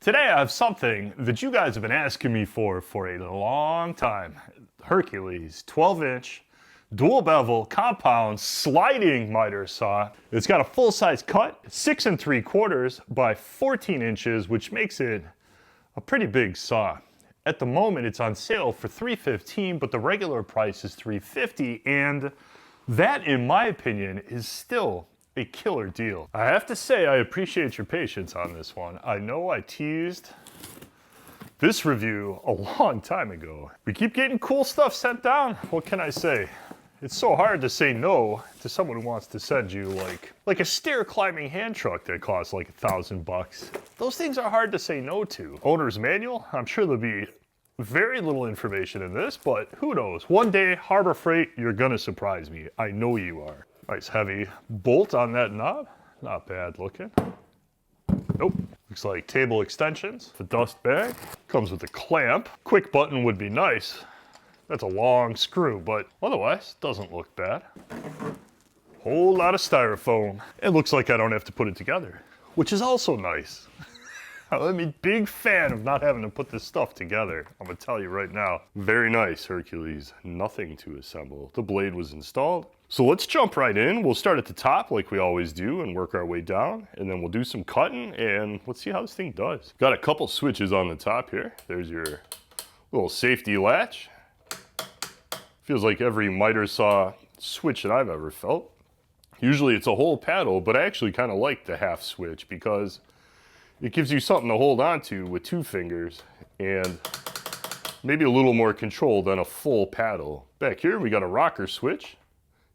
Today I have something that you guys have been asking me for a long time. Hercules 12-inch dual bevel compound sliding miter saw. It's got a full-size cut, 6 3/4 by 14 inches, which makes it a pretty big saw. At the moment it's on sale for $315, but the regular price is $350, and that, in my opinion, is still a killer deal. I have to say I appreciate your patience on this one. I know I teased this review a long time ago. We keep getting cool stuff sent down. What can I say? It's so hard to say no to someone who wants to send you like a stair climbing hand truck that costs like $1,000. Those things are hard to say no to. Owner's manual, I'm sure there'll be very little information in this, but who knows? One day, Harbor Freight, you're gonna surprise me. I know you are. Nice heavy bolt on that knob. Not bad looking. Nope. Looks like table extensions. The dust bag. Comes with a clamp. Quick button would be nice. That's a long screw, but otherwise, doesn't look bad. Whole lot of styrofoam. It looks like I don't have to put it together, which is also nice. I'm a big fan of not having to put this stuff together. I'm gonna tell you right now. Very nice, Hercules. Nothing to assemble. The blade was installed. So let's jump right in. We'll start at the top like we always do and work our way down, and then we'll do some cutting and let's see how this thing does. Got a couple switches on the top here. There's your little safety latch. Feels like every miter saw switch that I've ever felt. Usually it's a whole paddle, but I actually kind of like the half switch because it gives you something to hold on to with 2 fingers and maybe a little more control than a full paddle. Back here we got a rocker switch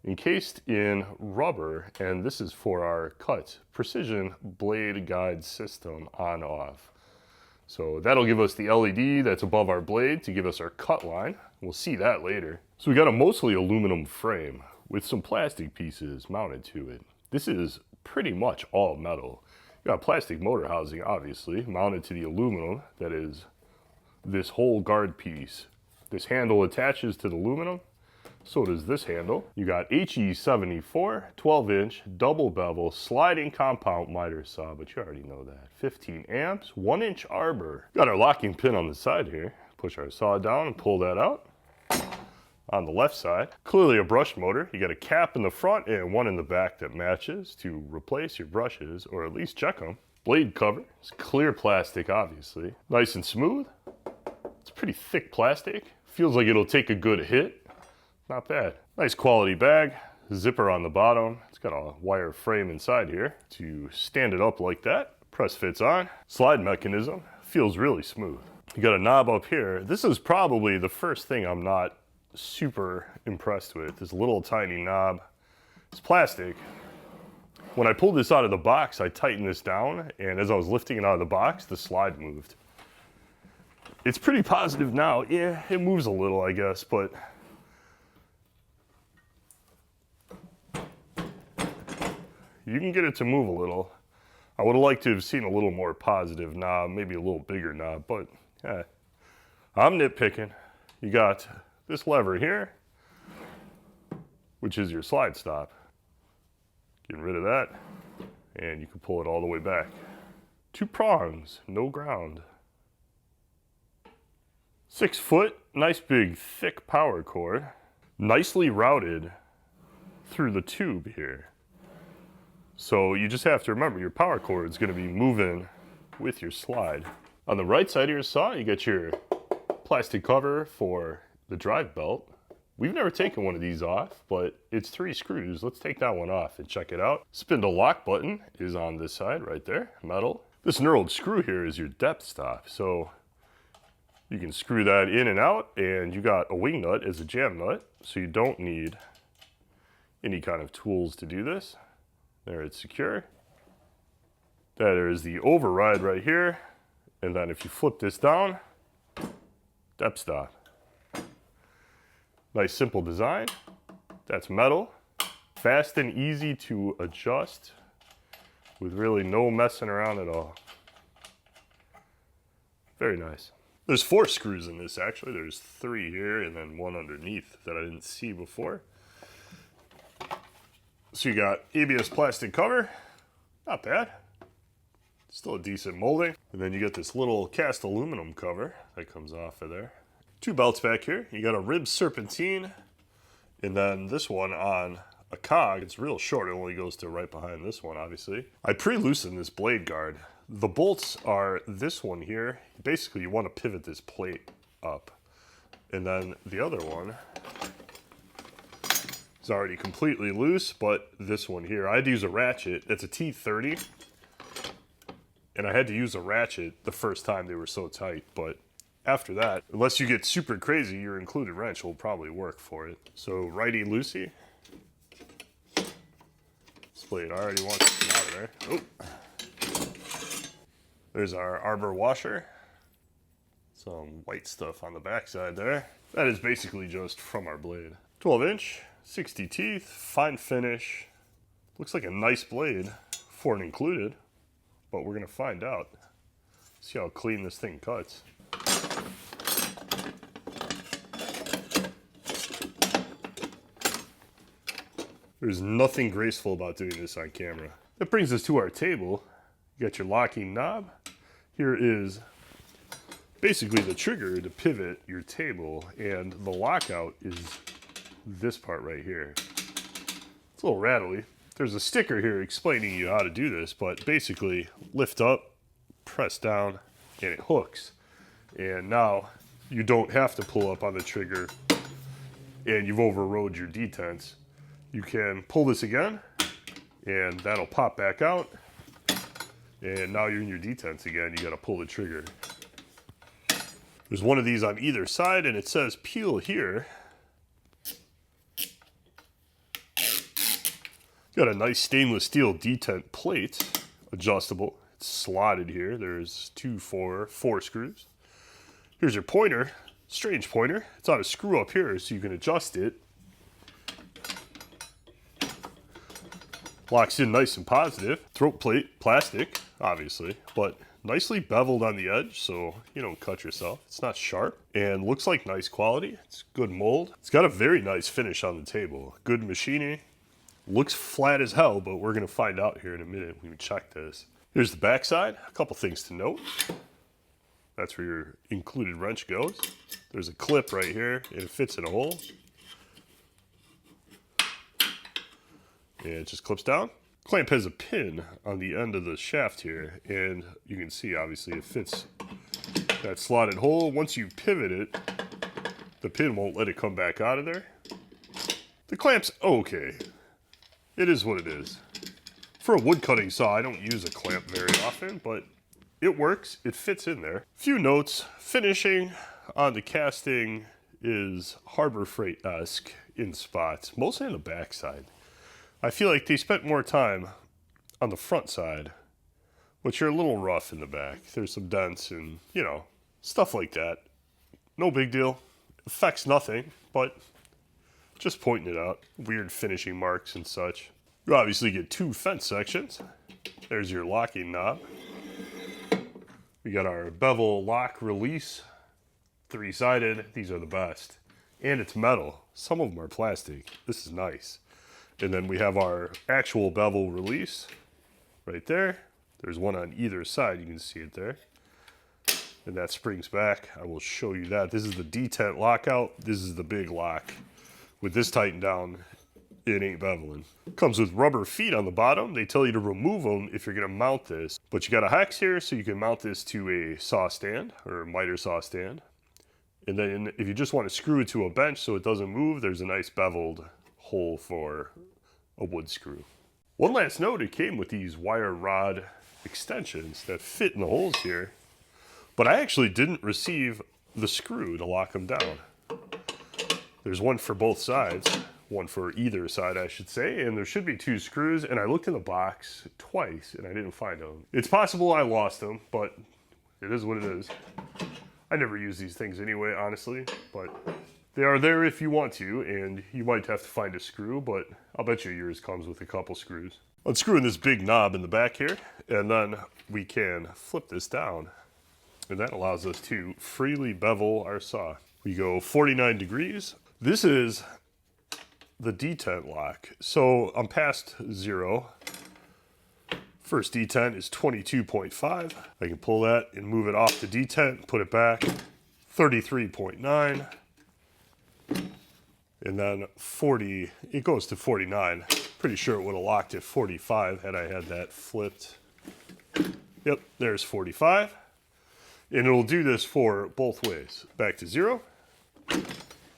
encased in rubber, and this is for our cut precision blade guide system on off. So that'll give us the LED that's above our blade to give us our cut line. We'll see that later. So we got a mostly aluminum frame with some plastic pieces mounted to it. This is pretty much all metal. You got plastic motor housing, obviously, mounted to the aluminum that is this whole guard piece. This handle attaches to the aluminum, so does this handle. You got HE74, 12-inch, double bevel, sliding compound miter saw, but you already know that. 15 amps, 1-inch arbor. Got our locking pin on the side here. Push our saw down and pull that out. On the left side, clearly a brush motor. You got a cap in the front and one in the back that matches to replace your brushes, or at least check them. Blade cover, it's clear plastic, obviously. Nice and smooth. It's pretty thick plastic. Feels like it'll take a good hit. Not bad. Nice quality bag. Zipper on the bottom. It's got a wire frame inside here to stand it up like that. Press fits on. Slide mechanism. Feels really smooth. You got a knob up here. This is probably the first thing I'm not super impressed with. This little tiny knob. It's plastic. When I pulled this out of the box, I tightened this down, and as I was lifting it out of the box, the slide moved. It's pretty positive now. Yeah, it moves a little, I guess, but you can get it to move a little. I would have liked to have seen a little more positive knob, maybe a little bigger knob, but yeah, I'm nitpicking. You got this lever here, which is your slide stop. Getting rid of that, and you can pull it all the way back. 2 prongs, no ground. 6 foot, nice big thick power cord, nicely routed through the tube here. So you just have to remember your power cord is going to be moving with your slide. On the right side of your saw, you get your plastic cover for the drive belt. We've never taken one of these off, but it's 3 screws. Let's take that one off and check it out. Spindle lock button is on this side right there, metal. This knurled screw here is your depth stop. So you can screw that in and out, and you got a wing nut as a jam nut, so you don't need any kind of tools to do this. There, it's secure. There is the override right here, and then if you flip this down, depth stop. Nice simple design. That's metal. Fast and easy to adjust with really no messing around at all. Very nice. There's 4 screws in this actually. There's 3 here and then 1 underneath that I didn't see before. So you got ABS plastic cover. Not bad. Still a decent molding. And then you get this little cast aluminum cover that comes off of there. 2 belts back here. You got a rib serpentine, and then this one on a cog. It's real short. It only goes to right behind this one, obviously. I pre-loosened this blade guard. The bolts are this one here. Basically, you want to pivot this plate up. And then the other one is already completely loose, but this one here, I had to use a ratchet. It's a T30. And I had to use a ratchet the first time. They were so tight, but after that, unless you get super crazy, your included wrench will probably work for it. So righty-loosey. This blade already wants to come out of there. Oh. There's our arbor washer. Some white stuff on the backside there. That is basically just from our blade. 12-inch, 60 teeth, fine finish. Looks like a nice blade for an included, but we're gonna find out. See how clean this thing cuts. There's nothing graceful about doing this on camera. That brings us to our table. You got your locking knob. Here is basically the trigger to pivot your table, and the lockout is this part right here. It's a little rattly. There's a sticker here explaining you how to do this, but basically lift up, press down, and it hooks. And now you don't have to pull up on the trigger and you've overrode your detents. You can pull this again and that'll pop back out. And now you're in your detents again. You got to pull the trigger. There's one of these on either side and it says peel here. Got a nice stainless steel detent plate, adjustable. It's slotted here. There's 4 screws. Here's your pointer, strange pointer. It's on a screw up here so you can adjust it. Locks in nice and positive. Throat plate, plastic, obviously, but nicely beveled on the edge so you don't cut yourself. It's not sharp and looks like nice quality. It's good mold. It's got a very nice finish on the table. Good machining. Looks flat as hell, but we're gonna find out here in a minute when we check this. Here's the backside. A couple things to note. That's where your included wrench goes. There's a clip right here and it fits in a hole. And it just clips down. Clamp has a pin on the end of the shaft here, and you can see obviously it fits that slotted hole. Once you pivot it, the pin won't let it come back out of there. The clamp's okay. It is what it is. For a wood cutting saw, I don't use a clamp very often, but it works. It fits in there. Few notes. Finishing on the casting is Harbor Freight-esque in spots, mostly on the back side. I feel like they spent more time on the front side, which are a little rough in the back. There's some dents and, you know, stuff like that. No big deal. Affects nothing, but just pointing it out. Weird finishing marks and such. You obviously get 2 fence sections. There's your locking knob. We got our bevel lock release, 3-sided. These are the best. And it's metal. Some of them are plastic. This is nice. And then we have our actual bevel release right there. There's one on either side. You can see it there. And that springs back. I will show you that. This is the detent lockout. This is the big lock. With this tightened down, it ain't beveling. Comes with rubber feet on the bottom. They tell you to remove them if you're gonna mount this. But you got a hex here so you can mount this to a saw stand or a miter saw stand. And then if you just want to screw it to a bench so it doesn't move, there's a nice beveled hole for a wood screw. One last note, it came with these wire rod extensions that fit in the holes here, but I actually didn't receive the screw to lock them down. There's one for both sides, one for either side I should say, and there should be 2 screws, and I looked in the box twice and I didn't find them. It's possible I lost them, but it is what it is. I never use these things anyway, honestly, but they are there if you want to, and you might have to find a screw, but I'll bet you yours comes with a couple screws. Unscrewing this big knob in the back here, and then we can flip this down, and that allows us to freely bevel our saw. We go 49 degrees. This is the detent lock. So I'm past 0. First detent is 22.5. I can pull that and move it off the detent, put it back. 33.9. And then 40, it goes to 49. Pretty sure it would have locked at 45 had I had that flipped. Yep, there's 45. And it'll do this for both ways. Back to 0.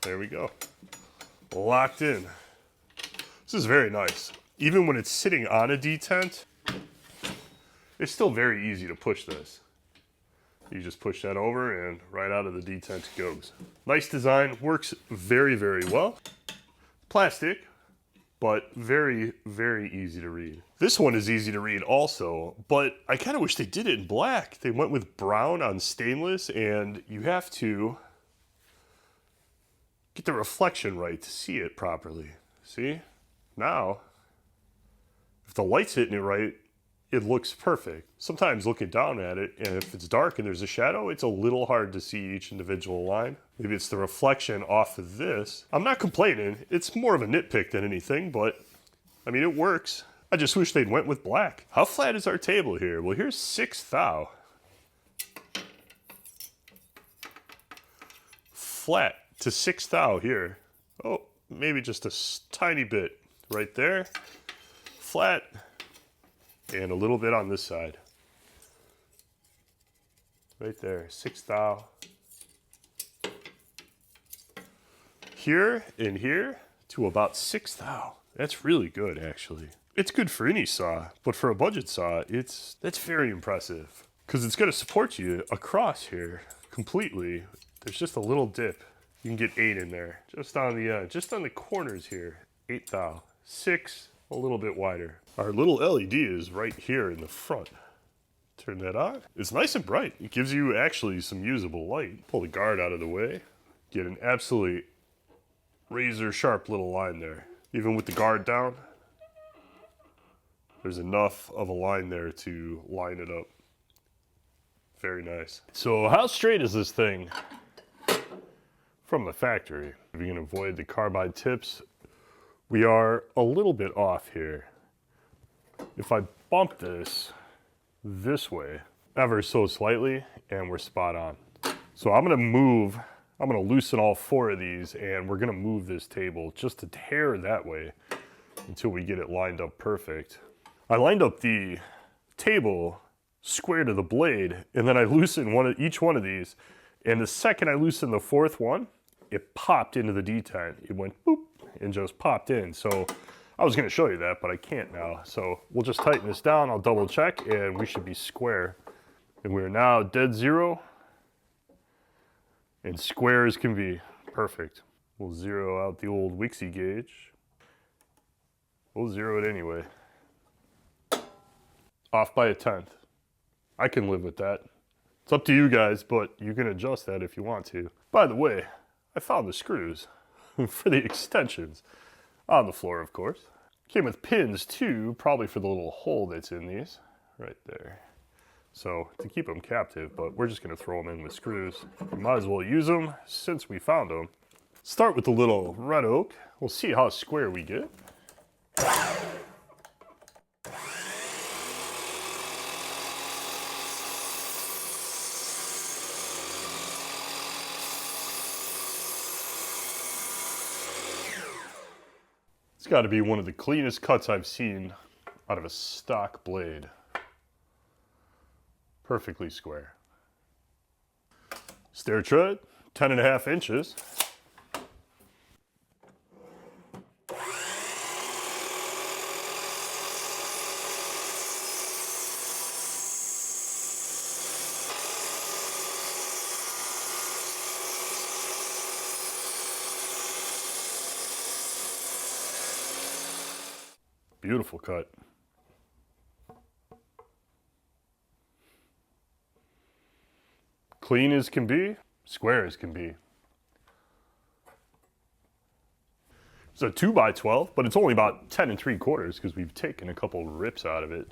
There we go. Locked in. This is very nice. Even when it's sitting on a detent, it's still very easy to push this. You just push that over and right out of the detent it goes. Nice design, works very, very well. Plastic, but very, very easy to read. This one is easy to read also, but I kind of wish they did it in black. They went with brown on stainless, and you have to get the reflection right to see it properly. See? Now, if the light's hitting it right, it looks perfect. Sometimes looking down at it, and if it's dark and there's a shadow, it's a little hard to see each individual line. Maybe it's the reflection off of this. I'm not complaining. It's more of a nitpick than anything, but I mean, it works. I just wish they'd went with black. How flat is our table here? Well, here's 6 thou. Flat to 6 thou here. Oh, maybe just a tiny bit right there. Flat. And a little bit on this side. Right there, 6 thou. Here and here to about 6 thou. That's really good, actually. It's good for any saw, but for a budget saw, that's very impressive. Because it's going to support you across here completely. There's just a little dip. You can get 8 in there. Just on the corners here. 8 thou. 6, a little bit wider. Our little LED is right here in the front. Turn that on. It's nice and bright. It gives you actually some usable light. Pull the guard out of the way. Get an absolutely razor sharp little line there. Even with the guard down, there's enough of a line there to line it up. Very nice. So how straight is this thing from the factory? If you can avoid the carbide tips, we are a little bit off here. If I bump this way, ever so slightly, and we're spot on. So I'm gonna loosen all 4 of these, and we're gonna move this table just a hair that way until we get it lined up perfect. I lined up the table square to the blade, and then I loosened each one of these, and the second I loosened the 4th one, it popped into the detent. It went boop and just popped in. So I was gonna show you that, but I can't now. So we'll just tighten this down, I'll double check, and we should be square. And we're now dead 0, and square as can be. Perfect. We'll zero out the old Wixie gauge. We'll zero it anyway. Off by 1/10. I can live with that. It's up to you guys, but you can adjust that if you want to. By the way, I found the screws for the extensions. On the floor, of course. Came with pins too, probably for the little hole that's in these, right there. So to keep them captive, but we're just gonna throw them in with screws. We might as well use them since we found them. Start with the little red oak. We'll see how square we get. It's got to be one of the cleanest cuts I've seen out of a stock blade. Perfectly square. Stair tread, 10.5 inches. Beautiful cut. Clean as can be, square as can be. It's a 2x12, but it's only about 10 3/4 because we've taken a couple rips out of it.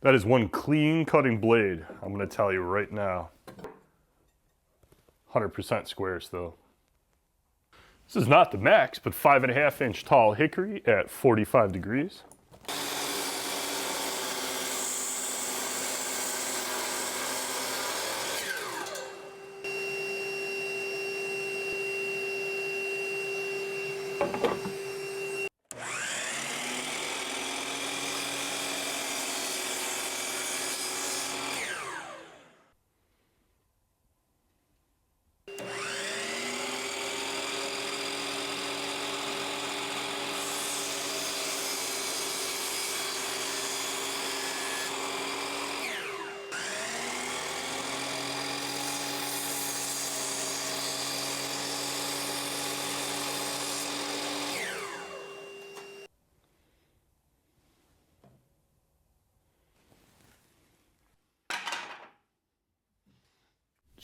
That is one clean cutting blade, I'm going to tell you right now. 100% squares though. This is not the max, but 5.5 inch tall hickory at 45 degrees.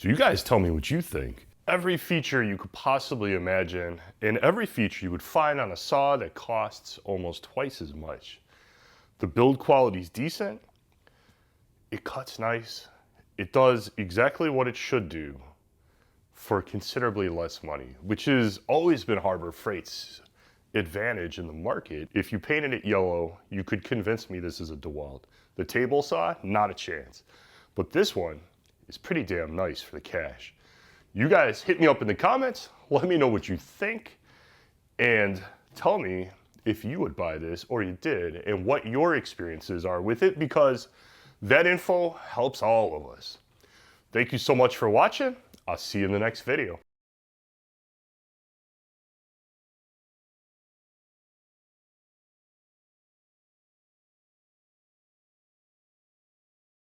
So you guys tell me what you think. Every feature you could possibly imagine, and every feature you would find on a saw that costs almost twice as much. The build quality is decent, it cuts nice, it does exactly what it should do for considerably less money, which has always been Harbor Freight's advantage in the market. If you painted it yellow, you could convince me this is a DeWalt. The table saw, not a chance. But this one is pretty damn nice for the cash. You guys hit me up in the comments, let me know what you think, and tell me if you would buy this or you did, and what your experiences are with it, because that info helps all of us. Thank you so much for watching. I'll see you in the next video.